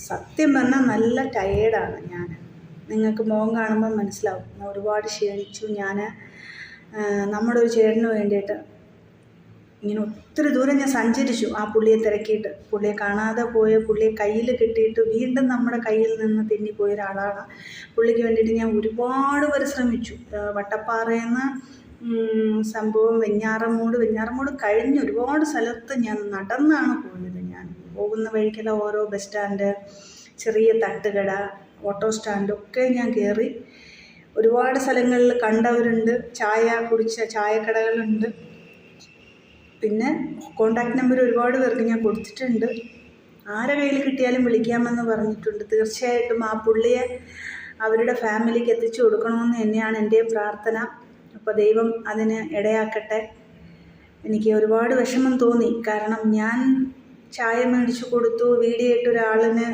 സത്യം പറഞ്ഞാൽ നല്ല ടയേർഡാണ് ഞാൻ. നിങ്ങൾക്ക് മുഖം കാണുമ്പോൾ മനസ്സിലാവും. ഞാൻ ഒരുപാട് ക്ഷീണിച്ചു. ഞാൻ നമ്മുടെ ഒരു ചേട്ടന് വേണ്ടിയിട്ട് ഇങ്ങനെ ഒത്തിരി ദൂരം ഞാൻ സഞ്ചരിച്ചു. ആ പുള്ളിയെ തിരക്കിയിട്ട്, പുള്ളിയെ കാണാതെ പോയ, പുള്ളിയെ കയ്യിൽ കിട്ടിയിട്ട് വീണ്ടും നമ്മുടെ കയ്യിൽ നിന്ന് തെന്നിപ്പോയ ഒരാളാണ്. പുള്ളിക്ക് വേണ്ടിയിട്ട് ഞാൻ ഒരുപാട് പരിശ്രമിച്ചു. വട്ടപ്പാറയിൽ നിന്ന് സംഭവം വെഞ്ഞാറമൂട് കഴിഞ്ഞ് ഒരുപാട് സ്ഥലത്ത് ഞാൻ നടന്നാണ് പോയത്. ഞാൻ പോകുന്ന വഴിക്കെല്ലാം ഓരോ ബസ് സ്റ്റാൻഡ്, ചെറിയ തട്ടുകട, ഓട്ടോ സ്റ്റാൻഡൊക്കെ ഞാൻ കയറി. ഒരുപാട് സ്ഥലങ്ങളിൽ കണ്ടവരുണ്ട്. ചായ കുടിച്ച ചായക്കടകളുണ്ട്. പിന്നെ കോണ്ടാക്ട് നമ്പർ ഒരുപാട് പേർക്ക് ഞാൻ കൊടുത്തിട്ടുണ്ട്. ആരെ കയ്യിൽ കിട്ടിയാലും വിളിക്കാമെന്ന് പറഞ്ഞിട്ടുണ്ട്. തീർച്ചയായിട്ടും ആ പുള്ളിയെ അവരുടെ ഫാമിലിക്ക് എത്തിച്ചു കൊടുക്കണമെന്ന് തന്നെയാണ് എൻ്റെ പ്രാർത്ഥന. അപ്പോൾ ദൈവം അതിന് ഇടയാക്കട്ടെ. എനിക്ക് ഒരുപാട് വിഷമം തോന്നി. കാരണം ഞാൻ ചായ മേടിച്ചു കൊടുത്തു, വീഡിയോ ഇട്ട ഒരാളിന്